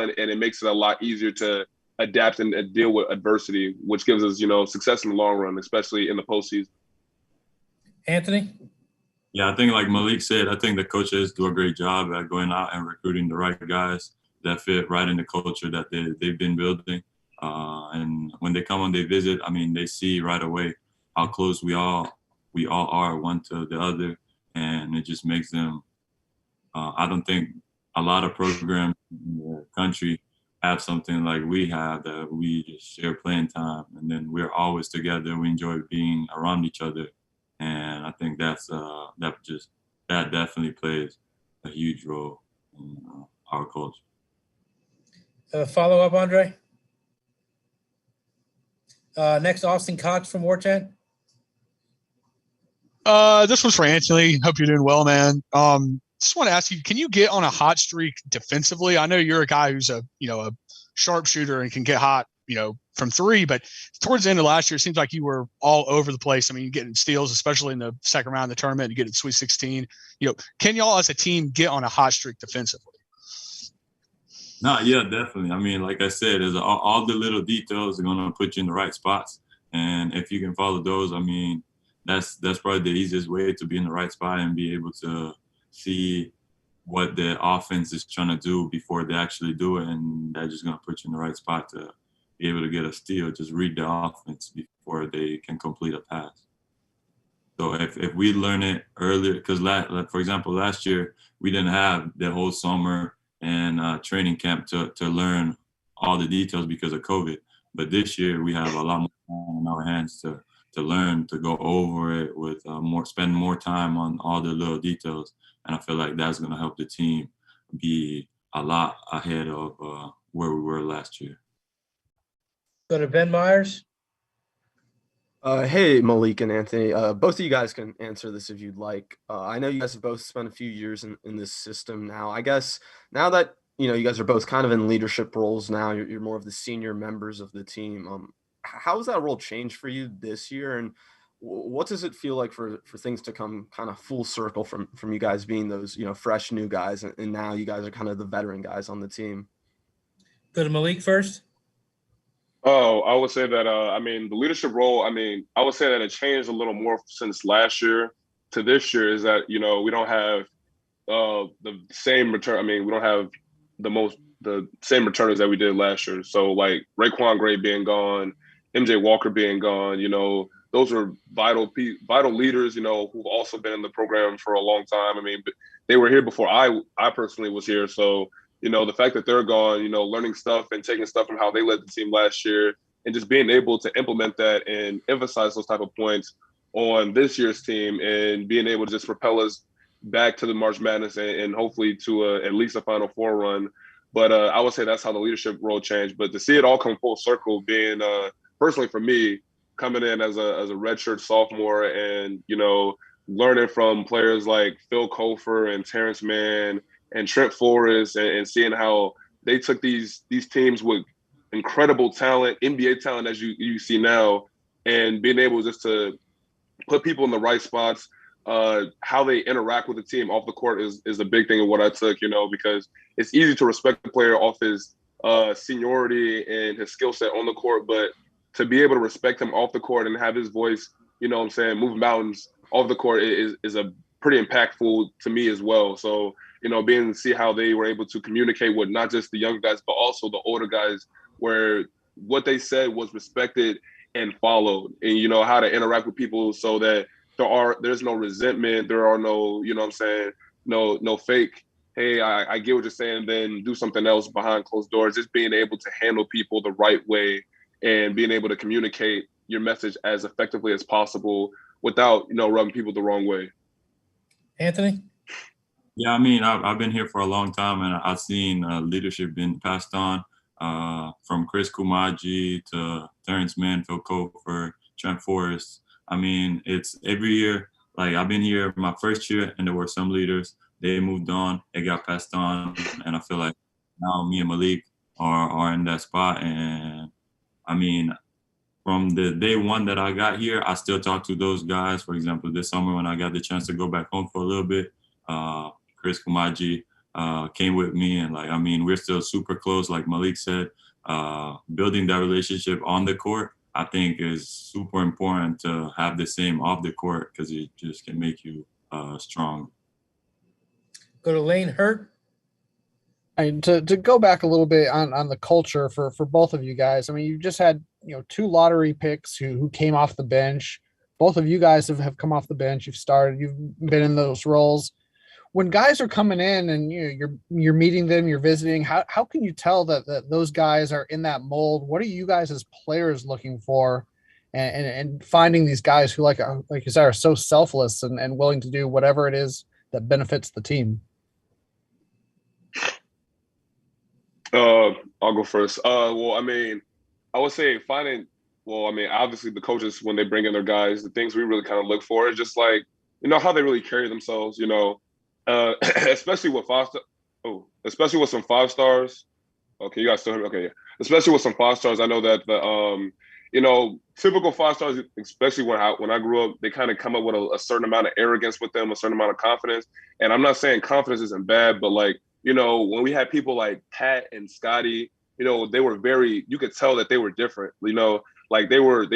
and it makes it a lot easier to adapt and deal with adversity, which gives us, success in the long run, especially in the postseason. Anthony? Yeah, I think like Malik said, I think the coaches do a great job at going out and recruiting the right guys that fit right in the culture that they've been building. And when they come and they visit, I mean, they see right away how close we all are one to the other, and it just makes them. I don't think a lot of programs in the country have something like we have, that we just share playing time, and then we're always together. We enjoy being around each other, and I think that definitely plays a huge role in our culture. Follow up, Andre? Next, Austin Cox from Warchant. This one's for Anthony. Hope you're doing well, man. Just want to ask you, can you get on a hot streak defensively? I know you're a guy who's a sharpshooter and can get hot, from three, but towards the end of last year, it seems like you were all over the place. I mean, you're getting steals, especially in the second round of the tournament, you get to Sweet 16. Can y'all as a team get on a hot streak defensively? No, yeah, definitely. I mean, like I said, there's all the little details are going to put you in the right spots. And if you can follow those, I mean, that's probably the easiest way to be in the right spot and be able to see what the offense is trying to do before they actually do it. And that's just going to put you in the right spot to be able to get a steal. Just read the offense before they can complete a pass. So if we learn it earlier, because for example, last year, we didn't have the whole summer and training camp to learn all the details because of COVID. But this year, we have a lot more time in our hands to learn, to go over it with spend more time on all the little details. And I feel like that's going to help the team be a lot ahead of where we were last year. Go to Ben Myers. Hey, Malik and Anthony. Both of you guys can answer this if you'd like. I know you guys have both spent a few years in this system now. I guess now that you guys are both kind of in leadership roles now, you're more of the senior members of the team. How has that role changed for you this year, and what does it feel like for things to come kind of full circle from you guys being those fresh new guys, and now you guys are kind of the veteran guys on the team? Go to Malik first. Oh, I would say that, the leadership role, I would say that it changed a little more since last year to this year, is that, we don't have the same return. We don't have the same returners that we did last year. So like Raekwon Gray being gone, MJ Walker being gone, those are vital leaders, who've also been in the program for a long time. But they were here before I personally was here. So, the fact that they're gone, learning stuff and taking stuff from how they led the team last year and just being able to implement that and emphasize those type of points on this year's team and being able to just propel us back to the March Madness and hopefully to at least a Final Four run. But I would say that's how the leadership role changed. But to see it all come full circle, being personally for me, coming in as a redshirt sophomore and, learning from players like Phil Kofer and Terrence Mann and Trent Forrest and seeing how they took these teams with incredible talent, NBA talent, as you see now, and being able just to put people in the right spots, how they interact with the team off the court is a big thing of what I took, because it's easy to respect the player off his seniority and his skill set on the court, but to be able to respect him off the court and have his voice, move mountains off the court is a pretty impactful to me as well. So, being to see how they were able to communicate with not just the young guys, but also the older guys, where what they said was respected and followed, and, how to interact with people so that there's no resentment. There are no, no fake, hey, I get what you're saying, then do something else behind closed doors. Just being able to handle people the right way and being able to communicate your message as effectively as possible without, rubbing people the wrong way. Anthony? Yeah, I've been here for a long time, and I've seen leadership being passed on from Chris Kumaji to Terrence Mann, Phil Kofer, Trent Forrest. It's every year. Like, I've been here my first year, and there were some leaders. They moved on. It got passed on, and I feel like now me and Malik are in that spot. And from the day one that I got here, I still talk to those guys. For example, this summer when I got the chance to go back home for a little bit, Chris Kumaji, came with me, and like, I mean, we're still super close. Like Malik said, building that relationship on the court, I think, is super important to have the same off the court, because it just can make you strong. Go to Lane Hurt. And to go back a little bit on the culture for both of you guys, I mean, you just had, you know, 2 lottery picks who came off the bench. Both of you guys have come off the bench. You've been in those roles. When guys are coming in and you're meeting them, you're visiting, how can you tell that those guys are in that mold? What are you guys as players looking for, and finding these guys who, like you said, are so selfless and willing to do whatever it is that benefits the team? I'll go first. Well, I mean, I would say obviously the coaches, when they bring in their guys, the things we really kind of look for is just like, how they really carry themselves, especially with especially with some 5 stars. Okay, you guys still hear me? Okay, yeah. Especially with some 5 stars, I know that the typical 5 stars, especially when I grew up, they kind of come up with a certain amount of arrogance with them, a certain amount of confidence. And I'm not saying confidence isn't bad, but like, when we had people like Pat and Scotty, they were you could tell that they were different. Like they were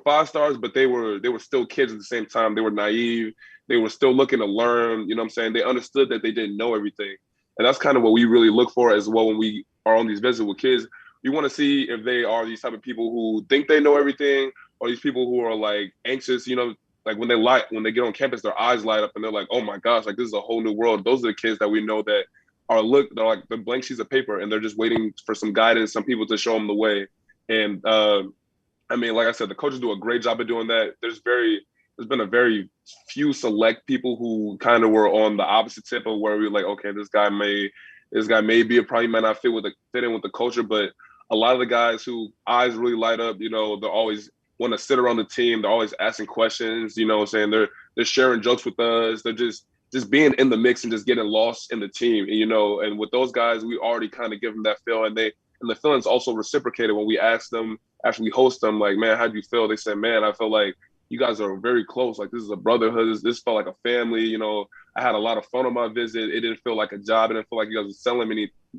5 stars, but they were still kids at the same time. They were naive. They were still looking to learn. You know what I'm saying? They understood that they didn't know everything. And that's kind of what we really look for as well when we are on these visits with kids. We want to see if they are these type of people who think they know everything, or these people who are like anxious, like when they get on campus, their eyes light up and they're like, oh my gosh, like this is a whole new world. Those are the kids that we know that they're like the blank sheets of paper, and they're just waiting for some guidance, some people to show them the way. And I mean, like I said, the coaches do a great job of doing that. There's been a very few select people who kind of were on the opposite tip of where we were like, okay, this guy may probably might not fit in with the culture, but a lot of the guys who eyes really light up, they're always want to sit around the team. They're always asking questions, saying they're sharing jokes with us. They're just being in the mix and just getting lost in the team. And, and with those guys, we already kind of give them that feel, and the feeling's also reciprocated when we ask them after we host them, like, man, how'd you feel? They said, man, I feel like you guys are very close. Like, this is a brotherhood. This felt like a family. I had a lot of fun on my visit. It didn't feel like a job. It didn't feel like you guys were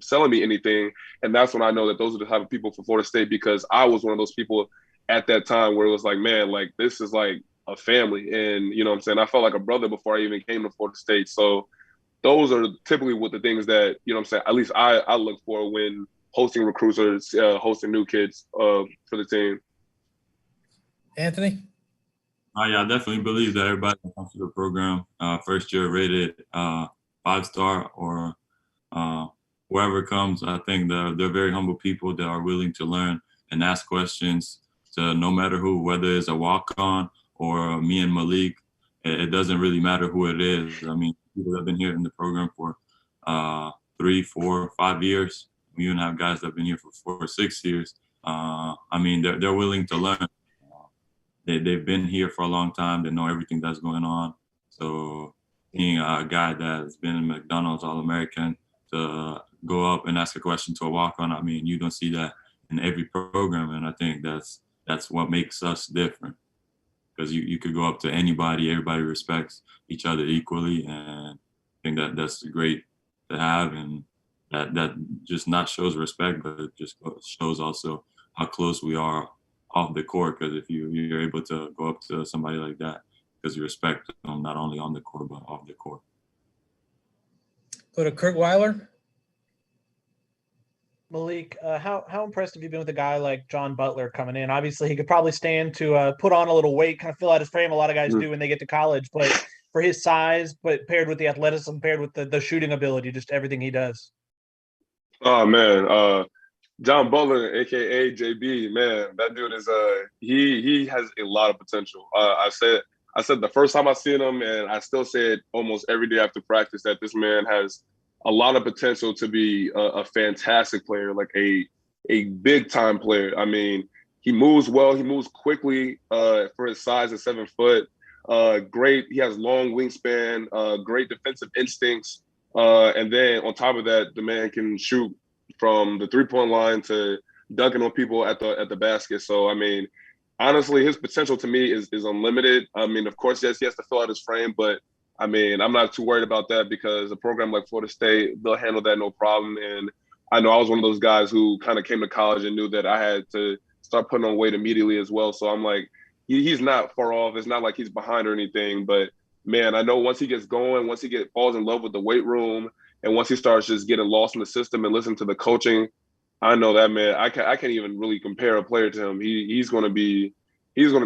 selling me anything. And that's when I know that those are the type of people for Florida State, because I was one of those people at that time where it was like, man, like this is like a family. And what I'm saying? I felt like a brother before I even came to Florida State. So those are typically what the things that, what I'm saying, at least I look for when hosting recruits or hosting new kids for the team. Anthony? Yeah, I definitely believe that everybody that comes to the program, first year rated 5-star or whoever comes, I think they're very humble people that are willing to learn and ask questions to no matter who, whether it's a walk-on or me and Malik. It doesn't really matter who it is. I mean, people that have been here in the program for 3, 4, 5 years. We even have guys that have been here for 4 or 6 years. I mean, they're willing to learn. They've been here for a long time. They know everything that's going on. So being a guy that's been in McDonald's All-American to go up and ask a question to a walk-on, I mean, you don't see that in every program. And I think that's what makes us different, because you could go up to anybody. Everybody respects each other equally. And I think that's great to have. And that just not shows respect, but it just shows also how close we are off the court, because if you're able to go up to somebody like that because you respect them not only on the court but off the court. Go to Kurt Weiler. Malik, how impressed have you been with a guy like John Butler coming in? Obviously, he could probably stand to put on a little weight, kind of fill out his frame. A lot of guys do when they get to college, but for his size, but paired with the athleticism, paired with the shooting ability, just everything he does. Oh man, John Butler, aka JB, man, that dude is he has a lot of potential. I said the first time I seen him, and I still say it almost every day after practice, that this man has a lot of potential to be a fantastic player, like a big time player. I mean, he moves well, he moves quickly for his size at 7 foot. Great, he has long wingspan, great defensive instincts, and then on top of that, the man can shoot from the 3-point line to dunking on people at the basket. So I mean, honestly, his potential to me is unlimited. I mean, of course, yes, he has to fill out his frame, but I mean, I'm not too worried about that because a program like Florida State, they'll handle that no problem. And I know I was one of those guys who kind of came to college and knew that I had to start putting on weight immediately as well. So I'm like, he's not far off. It's not like he's behind or anything. But man, I know once he gets going, once he falls in love with the weight room, and once he starts just getting lost in the system and listening to the coaching, I know that man. I can't even really compare a player to him. He's going to be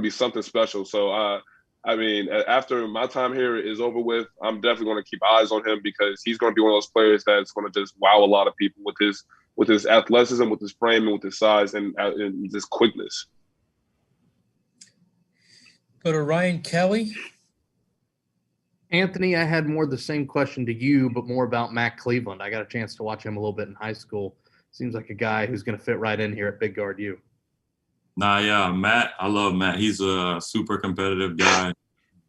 something special. So I mean, after my time here is over with, I'm definitely going to keep eyes on him because he's going to be one of those players that's going to just wow a lot of people with his athleticism, with his frame, and with his size and his quickness. Go to Ryan Kelly. Anthony, I had more the same question to you, but more about Matt Cleveland. I got a chance to watch him a little bit in high school. Seems like a guy who's going to fit right in here at Big Guard U. Nah, yeah, Matt. I love Matt. He's a super competitive guy.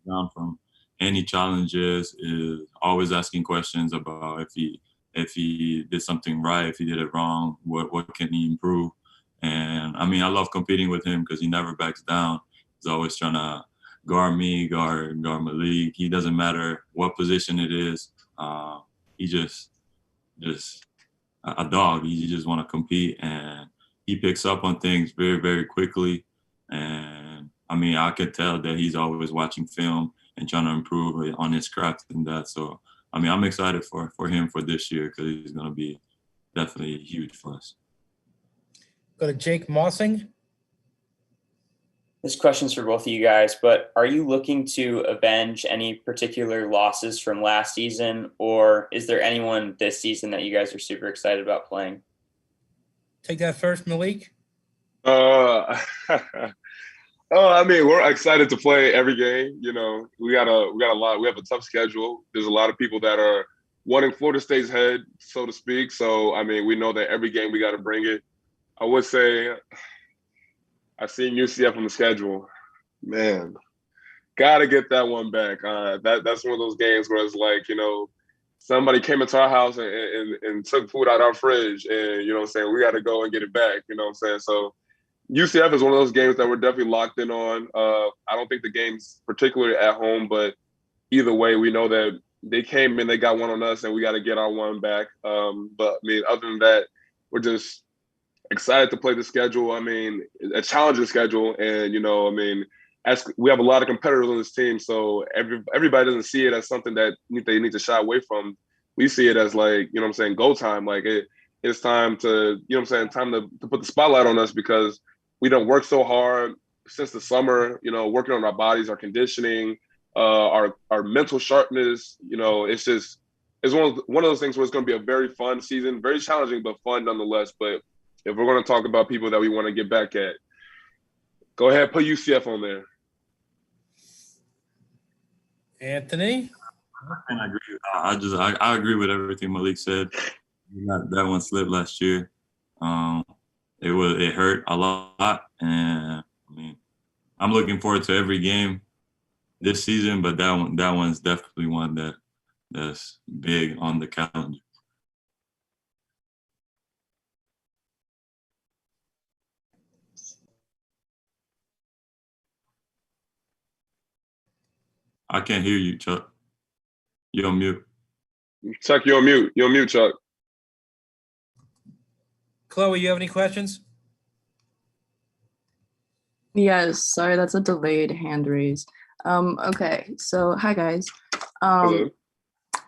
Down from any challenges, is always asking questions about if he did something right, if he did it wrong, what can he improve. And I mean, I love competing with him because he never backs down. He's always trying to guard me, guard Malik. He doesn't matter what position it is. He just a dog. He just want to compete, and he picks up on things very, very quickly. And I mean, I could tell that he's always watching film and trying to improve on his craft and that. So, I mean, I'm excited for him for this year because he's going to be definitely huge for us. Go to Jake Mossing. This question's for both of you guys, but are you looking to avenge any particular losses from last season, or is there anyone this season that you guys are super excited about playing? Take that first, Malik. I mean, we're excited to play every game. You know, we got a lot. We have a tough schedule. There's a lot of people that are wanting Florida State's head, so to speak. So, I mean, we know that every game we got to bring it. I would say I've seen UCF on the schedule. Man, got to get that one back. That's one of those games where it's like, you know, somebody came into our house and took food out our fridge, and, you know what I'm saying, we got to go and get it back, you know what I'm saying? So UCF is one of those games that we're definitely locked in on. I don't think the game's particularly at home, but either way, we know that they came in, they got one on us, and we got to get our one back. But, I mean, other than that, we're just excited to play the schedule. I mean, a challenging schedule, and, you know, I mean, we have a lot of competitors on this team, so everybody doesn't see it as something that they need to shy away from. We see it as, like, you know what I'm saying, go time. Like, it's time to, you know what I'm saying, time to put the spotlight on us because we don't work so hard since the summer, you know, working on our bodies, our conditioning, our mental sharpness. You know, it's one of those things where it's going to be a very fun season, very challenging, but fun nonetheless. But if we're going to talk about people that we want to get back at, go ahead, put UCF on there. Anthony? I agree. I agree with everything Malik said. That one slipped last year. It hurt a lot, and I mean, I'm looking forward to every game this season. But that one's definitely one that's big on the calendar. I can't hear you, Chuck. You're on mute. Chuck, you're on mute. You're on mute, Chuck. Chloe, you have any questions? Yes, sorry, that's a delayed hand raise. Okay, so hi guys. Hello.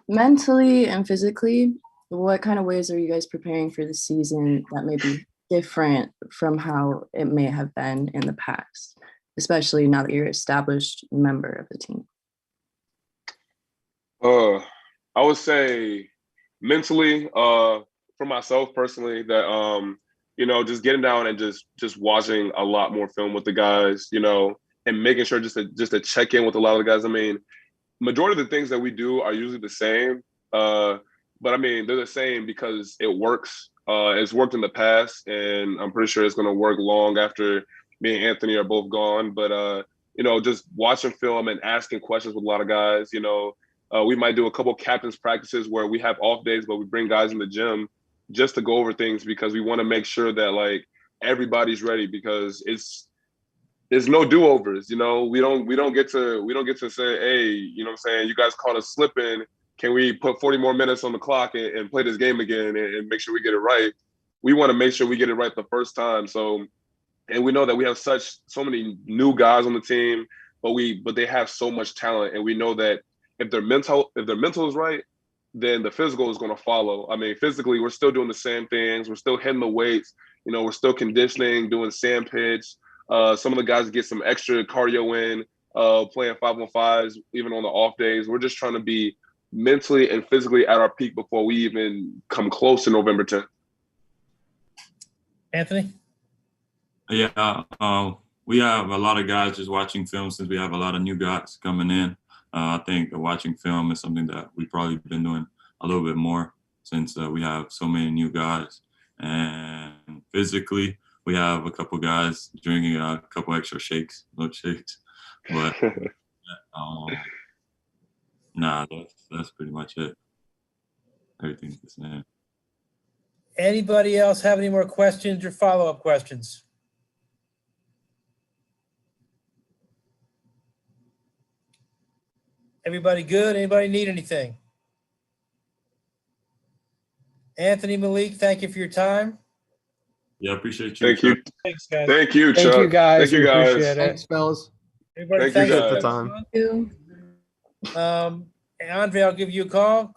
Mentally and physically, what kind of ways are you guys preparing for the season that may be different from how it may have been in the past, especially now that you're an established member of the team? I would say mentally, for myself personally, that you know, just getting down and just watching a lot more film with the guys, you know, and making sure just to check in with a lot of the guys. I mean, majority of the things that we do are usually the same, but I mean, they're the same because it works. It's worked in the past, and I'm pretty sure it's going to work long after me and Anthony are both gone. But you know, just watching film and asking questions with a lot of guys. You know, we might do a couple captains practices where we have off days, but we bring guys in the gym just to go over things because we want to make sure that, like, everybody's ready because there's no do-overs. We don't get to say, hey, you know what I'm saying, you guys caught us slipping. Can we put 40 more minutes on the clock and play this game again and make sure we get it right? We want to make sure we get it right the first time. So, and we know that we have so many new guys on the team, but they have so much talent, and we know that if their mental is right, then the physical is going to follow. I mean, physically, we're still doing the same things. We're still hitting the weights. We're still conditioning, doing sand pitch. Some of the guys get some extra cardio in, playing 5-on-5s, even on the off days. We're just trying to be mentally and physically at our peak before we even come close to November 10th. Anthony? Yeah, we have a lot of guys just watching film since we have a lot of new guys coming in. I think watching film is something that we've probably been doing a little bit more since we have so many new guys. And physically, we have a couple guys drinking a couple extra milkshakes. But nah, that's pretty much it. Everything's the same. Anybody else have any more questions or follow-up questions? Everybody good? Anybody need anything? Anthony, Malik, thank you for your time. Yeah, I appreciate you. Thank you. Thanks, guys. Thank you, Chuck. Thank you guys. Thank you, We guys. appreciate it. Thanks, fellas. Everybody, Thank you, thanks guys. for The time. Andre, I'll give you a call.